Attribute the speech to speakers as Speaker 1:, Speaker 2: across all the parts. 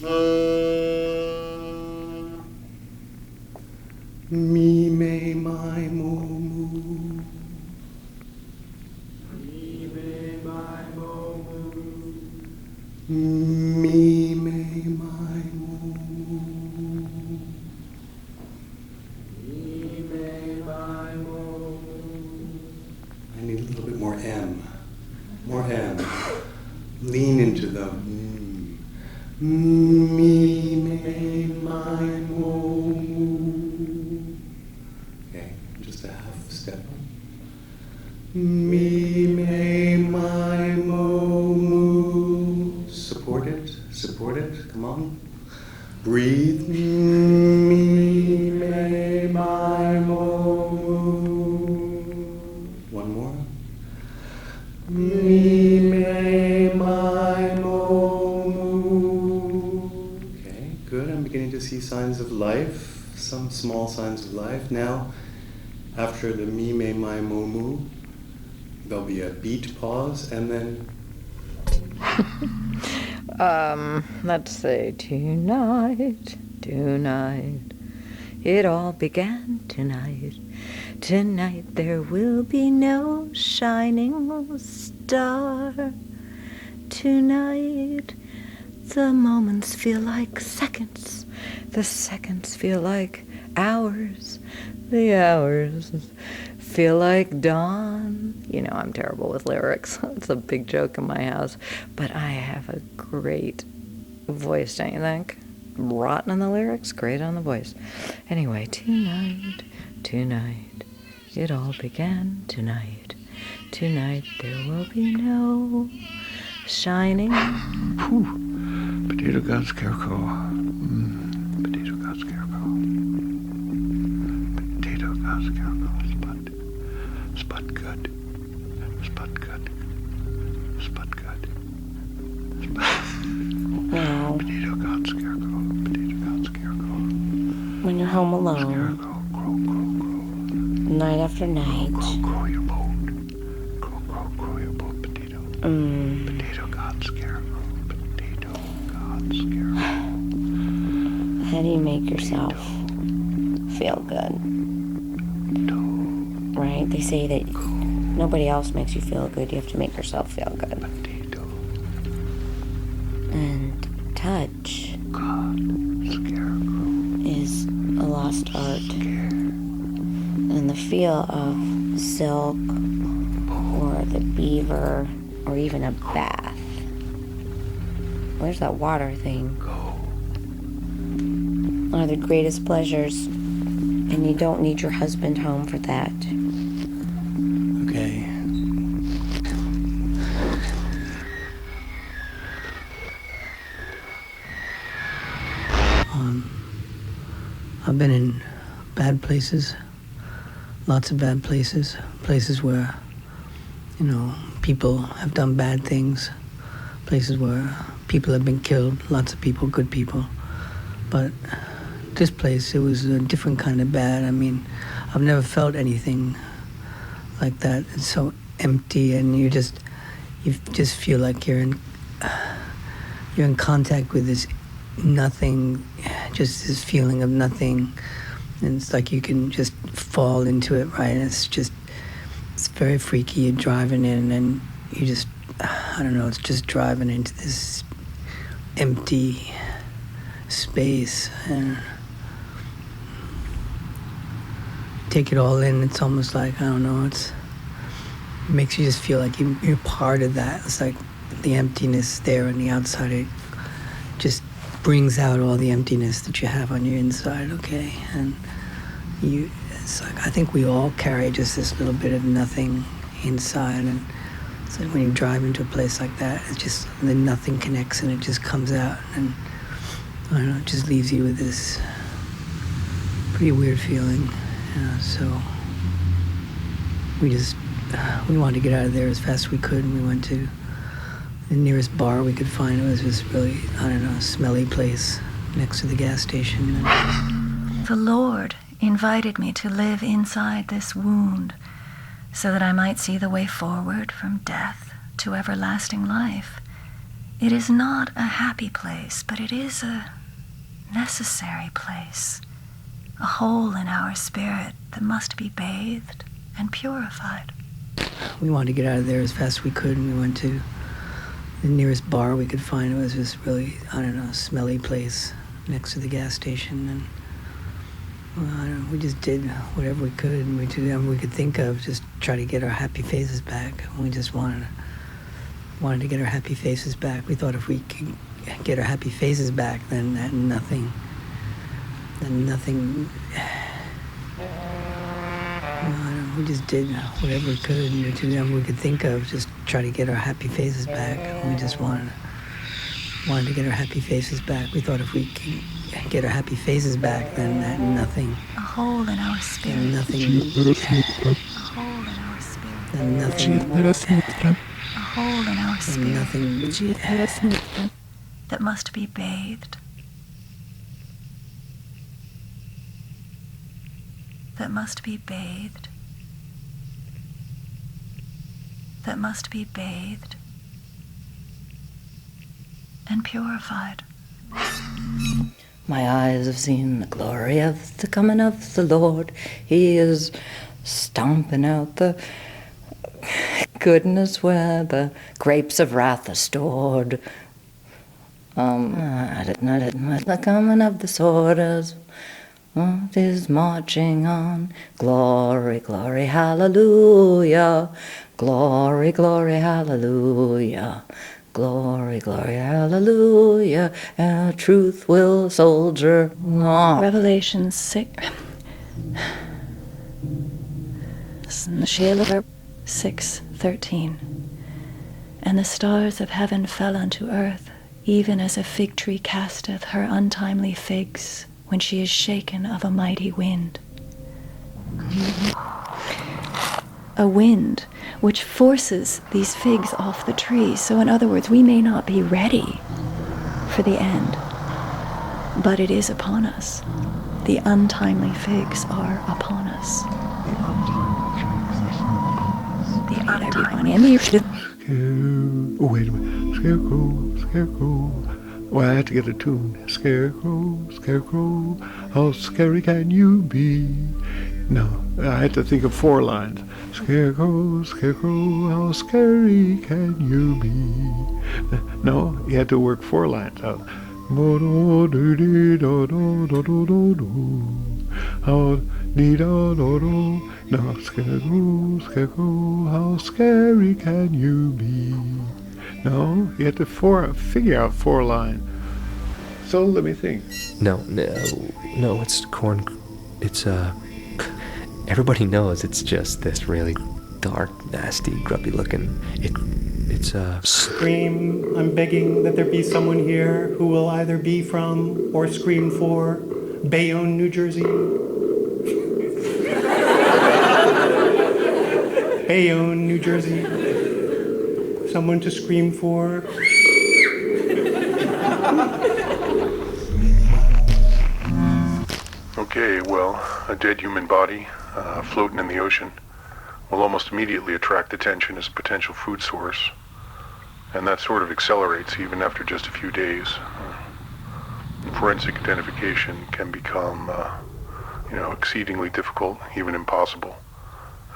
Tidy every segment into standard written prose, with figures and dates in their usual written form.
Speaker 1: Me, may, my, mo, moo.
Speaker 2: Me, may, my, mo, moo.
Speaker 1: Me, may, my, mo, moo.
Speaker 2: Me, may, my, mo, moo.
Speaker 1: I need a little bit more M. More M. Lean into the me, may, my, mo, moo. Okay, just a half step. Me, may, my, mo, moo. Support it, come on. Breathe. Me, may, my, mo, moo. One more. Me, may, my, mo, moo. Okay, good. I'm beginning to see signs of life, some small signs of life. Now, after the me, may, my, mo, moo, there'll be a beat pause, and then...
Speaker 3: Let's say tonight, it all began tonight. Tonight there will be no shining star. Tonight the moments feel like seconds. The seconds feel like hours. The hours feel like dawn. You know, I'm terrible with lyrics. It's a big joke in my house. But I have a great voice, don't you think? Rotten on the lyrics, great on the voice. Anyway, tonight, it all began tonight. Tonight there will be no shining.
Speaker 2: Potato got Scarecrow. Potato got Scarecrow. Potato got Scarecrow. Spot good. Spot good. Spot good.
Speaker 4: Now,
Speaker 2: Potato got Scarecrow. Potato got Scarecrow.
Speaker 4: when you're home alone,
Speaker 2: Scarecrow, crow.
Speaker 4: night after night,
Speaker 2: Crow your boat. Crow your boat, potato. Potato got Scarecrow. Potato got Scarecrow.
Speaker 4: how do you make yourself feel good? Right? They say that nobody else makes you feel good. You have to make yourself feel good.
Speaker 2: Potato
Speaker 4: And touch
Speaker 2: got Scarecrow.
Speaker 4: is a lost art. And the feel of silk or the beaver or even a bath. Where's that water thing? Are the greatest pleasures. And you don't need your husband home for that.
Speaker 1: Okay.
Speaker 5: I've been in bad places, lots of bad places, places where, you know, people have done bad things, places where people have been killed, lots of people, good people. But this place, it was a different kind of bad. I mean, I've never felt anything like that. It's so empty, and you just feel like you're in contact with this nothing, just this feeling of nothing, and it's like you can just fall into it, right? And it's very freaky. You're driving in, and you just, I don't know, it's just driving into this empty space, and take it all in. It's almost like, I don't know, it makes you just feel like you're part of that. It's like the emptiness there on the outside, it just brings out all the emptiness that you have on your inside, okay? And it's like, I think we all carry just this little bit of nothing inside, and so when you drive into a place like that, it's just, the nothing connects and it just comes out, and I don't know, it just leaves you with this pretty weird feeling, you know. So we wanted to get out of there as fast as we could, and we went to the nearest bar we could find. It was this really, I don't know, smelly place next to the gas station.
Speaker 6: The Lord invited me to live inside this wound so that I might see the way forward from death to everlasting life. It is not a happy place, but it is a necessary place, a hole in our spirit that must be bathed and purified.
Speaker 5: We wanted to get out of there as fast as we could, and we went to the nearest bar we could find. It was this really, I don't know, smelly place next to the gas station, and well, I don't know, we just did whatever we could, and we did whatever we could think of, just try to get our happy faces back. We just wanted to get our happy faces back. We thought if we could get our happy faces back, then nothing. We just did whatever we could, and we did whatever we could think of, just try to get our happy faces back. We just wanted to get our happy faces back. We thought if we could get our happy faces back, then nothing.
Speaker 6: A hole in our spirit.
Speaker 5: Then nothing.
Speaker 6: A hole in our spirit.
Speaker 5: Then nothing.
Speaker 6: A hole in our
Speaker 5: Then
Speaker 6: spirit
Speaker 5: nothing.
Speaker 6: that must be bathed. That must be bathed. That must be bathed and purified.
Speaker 3: My eyes have seen the glory of the coming of the Lord. He is stomping out the goodness where the grapes of wrath are stored. The coming of the sword is marching on. Glory, glory, hallelujah. Glory, glory, hallelujah. Glory, glory, hallelujah. Our truth will soldier on.
Speaker 6: Revelation 6. 6:13. And the stars of heaven fell unto earth, even as a fig tree casteth her untimely figs when she is shaken of a mighty wind. A wind which forces these figs off the tree. So in other words, we may not be ready for the end, but it is upon us. The untimely figs are upon us. The untimely
Speaker 2: Oh, wait a minute. Scarecrow, Scarecrow. Well, I had to get a tune. Scarecrow, Scarecrow, how scary can you be? No, I had to think of 4 lines. Scarecrow, Scarecrow, how scary can you be? No, you had to work 4 lines out. No, Scarecrow, Scarecrow, how scary can you be? No, you had to figure out 4 lines. So let me think.
Speaker 7: No, it's corn. It's everybody knows it's just this really dark, nasty, grubby looking. It's
Speaker 1: Scream, I'm begging that there be someone here who will either be from or scream for Bayonne, New Jersey. Bayonne, New Jersey. Someone to scream for.
Speaker 2: Okay, well, a dead human body floating in the ocean will almost immediately attract attention as a potential food source. And that sort of accelerates even after just a few days. Forensic identification can become, exceedingly difficult, even impossible.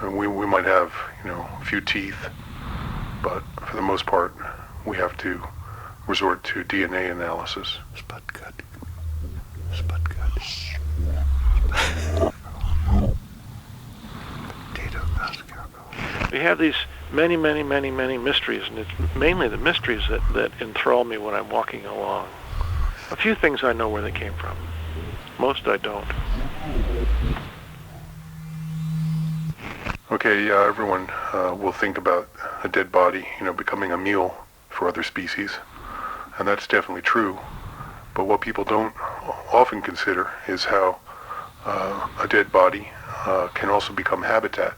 Speaker 2: And we might have, a few teeth, but for the most part, we have to resort to DNA analysis. Spud cut. Spud cut.
Speaker 8: We have these many mysteries, and it's mainly the mysteries that enthrall me when I'm walking along. A few things I know where they came from. Most I don't.
Speaker 2: Okay, everyone will think about a dead body, becoming a meal for other species, and that's definitely true. But what people don't often consider is how a dead body can also become habitat.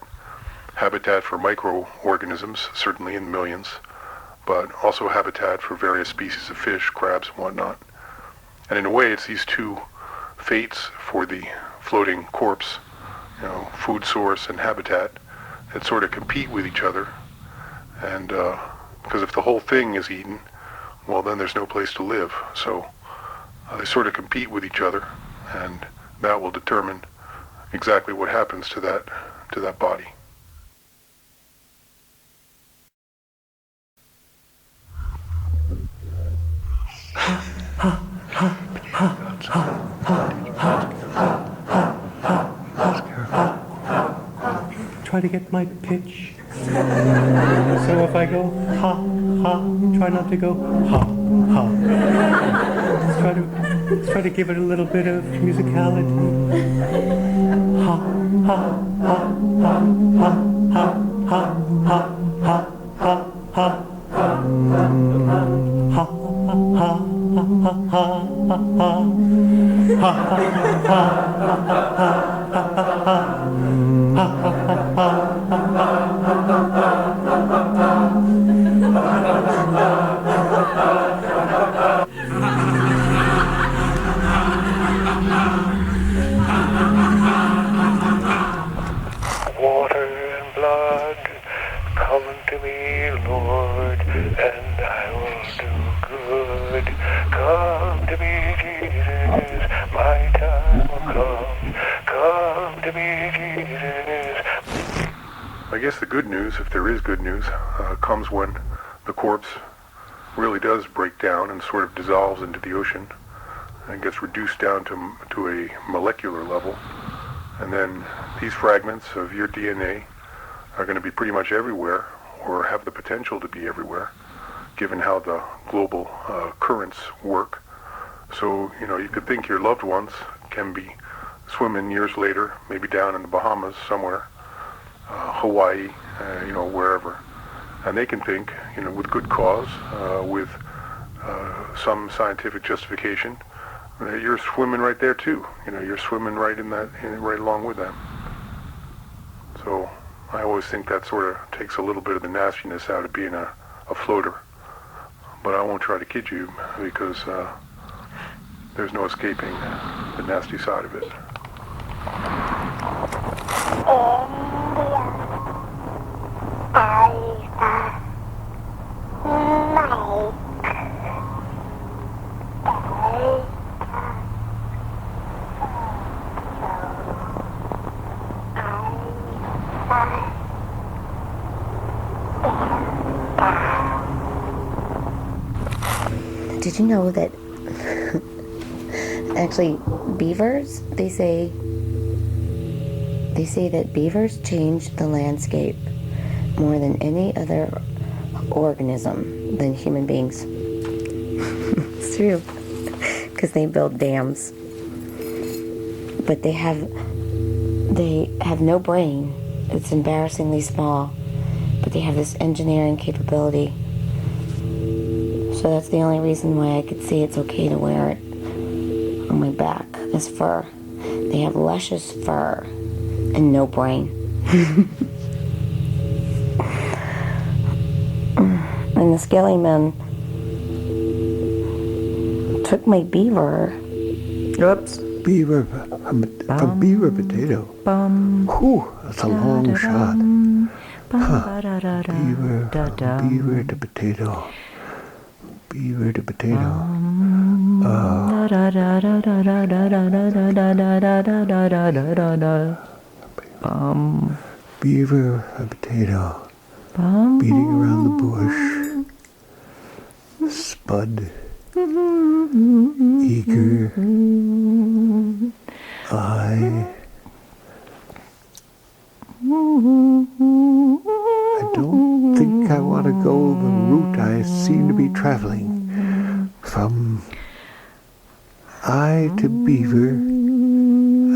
Speaker 2: Habitat for microorganisms, certainly in millions, but also habitat for various species of fish, crabs, and whatnot. And in a way, it's these two fates for the floating corpse, food source and habitat, that sort of compete with each other. And because if the whole thing is eaten, well, then there's no place to live. So they sort of compete with each other, and that will determine exactly what happens to that body.
Speaker 9: Try to get my pitch. So if I go ha ha, try not to go ha ha. Let's try to give it a little bit of musicality. Ha ha ha ha ha ha ha ha ha ha ha. Ha ha
Speaker 2: Water and blood, come to me, Lord, and I will do good. Come to me, Jesus, my time will come. Come to me, Jesus. I guess the good news, if there is good news, comes when the corpse really does break down and sort of dissolves into the ocean and gets reduced down to a molecular level. And then these fragments of your DNA are going to be pretty much everywhere, or have the potential to be everywhere, given how the global currents work. So, you could think your loved ones can be swimming years later, maybe down in the Bahamas somewhere, Hawaii, wherever. And they can think, with good cause, with some scientific justification, that you're swimming right there too. You're swimming right right along with them. So I always think that sort of takes a little bit of the nastiness out of being a floater. But I won't try to kid you, because there's no escaping the nasty side of it.
Speaker 4: Did you know that actually beavers, they say that beavers change the landscape more than any other organism than human beings. It's true, because they build dams. But they have no brain. It's embarrassingly small, but they have this engineering capability. So that's the only reason why I could see it's okay to wear it on my back, is fur. They have luscious fur and no brain. And the scaly men took my beaver.
Speaker 3: Oops.
Speaker 10: Beaver, from beaver potato. Whew, that's a long shot. Huh. Beaver to potato. Beaver to potato. Beaver and potato. Beating around the bush. Spud. Eager. I don't think I want to go the route I seem to be traveling. From I to beaver,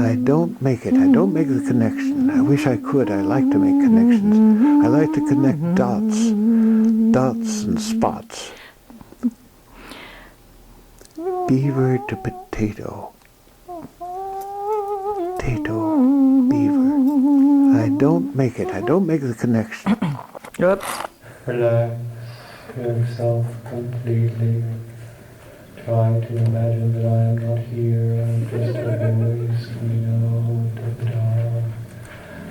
Speaker 10: I don't make it. I don't make the connection. I wish I could. I like to make connections. I like to connect dots and spots. Beaver to potato. Potato, beaver. I don't make it. I don't make the connection.
Speaker 3: Oops.
Speaker 9: Relax yourself completely. Try to imagine that I am not here. I'm just a voice coming out of the dark.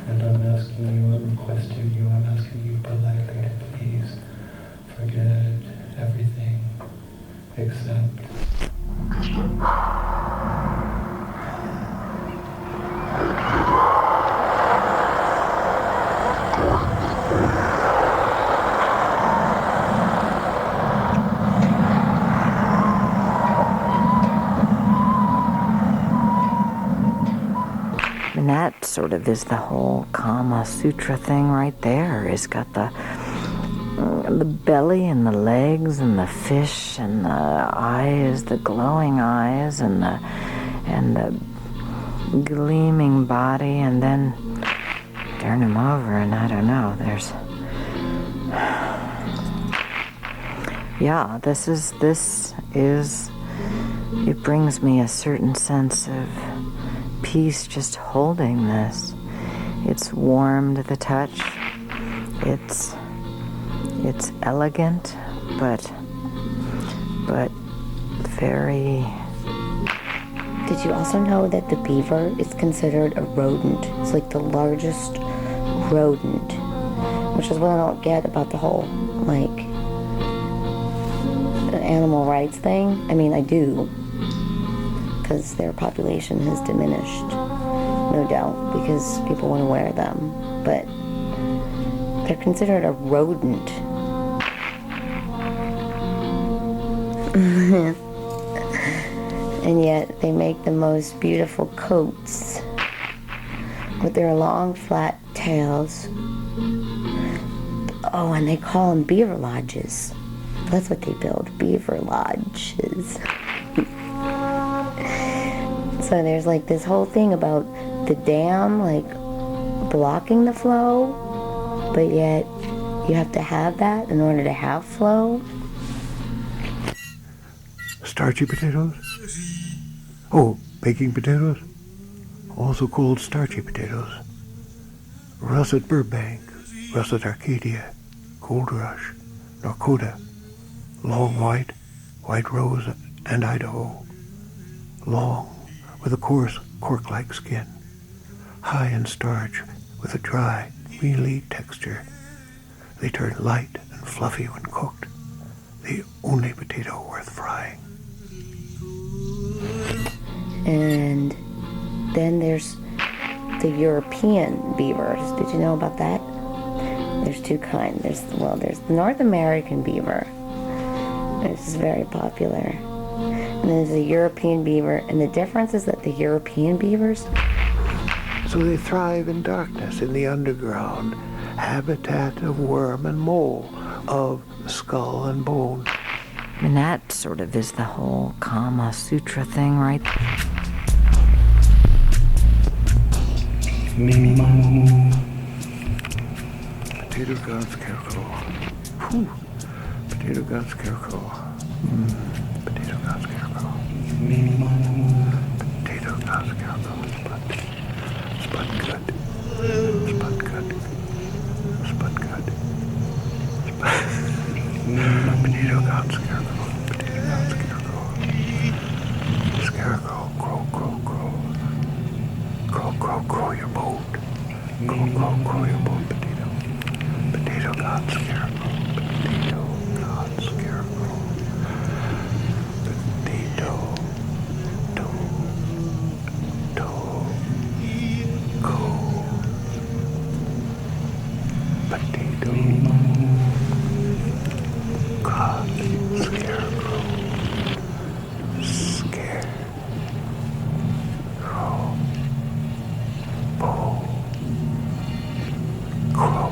Speaker 9: And I'm asking you, I'm requesting you, I'm asking you politely to please forget everything accept.
Speaker 3: And that sort of is the whole Kama Sutra thing right there. It's got the belly and the legs and the fish and the eyes, the glowing eyes and the gleaming body, and then turn him over and I don't know, there's this is it brings me a certain sense of peace just holding this. It's warm to the touch. It's elegant, but very.
Speaker 4: Did you also know that the beaver is considered a rodent? It's like the largest rodent, which is what I don't get about the whole, like, animal rights thing. I mean, I do, because their population has diminished, no doubt, because people want to wear them, but they're considered a rodent. And yet they make the most beautiful coats with their long flat tails. Oh, and they call them beaver lodges. That's what they build, beaver lodges. So there's like this whole thing about the dam like blocking the flow, but yet you have to have that in order to have flow.
Speaker 10: Starchy potatoes? Oh, baking potatoes? Also called starchy potatoes. Russet Burbank, Russet Arcadia, Gold Rush, Norcoda, Long White, White Rose, and Idaho. Long, with a coarse cork-like skin. High in starch, with a dry, mealy texture. They turn light and fluffy when cooked. The only potato worth frying.
Speaker 4: And then there's the European beavers. Did you know about that? There's two kinds. There's the North American beaver. This is very popular. And there's the European beaver. And the difference is that the European beavers,
Speaker 10: So they thrive in darkness, in the underground, habitat of worm and mole, of skull and bone.
Speaker 3: And that sort of is the whole Kama Sutra thing, right?
Speaker 10: Potato God Scarecrow. Whew. Potato God Scarecrow. Potato God Scarecrow. Potato God Scarecrow. Spud good. Spud good. Spud good. Potato God Scarecrow. Potato God Scarecrow. Scarecrow, crow, crow, crow. Crow, crow, crow your boat. Crow, crow, crow your boat, potato. Potato God Scarecrow. Potato God Scarecrow. Potato. Do. Go. Potato. God Scarecrow. Scarecrow. Bo. Crow.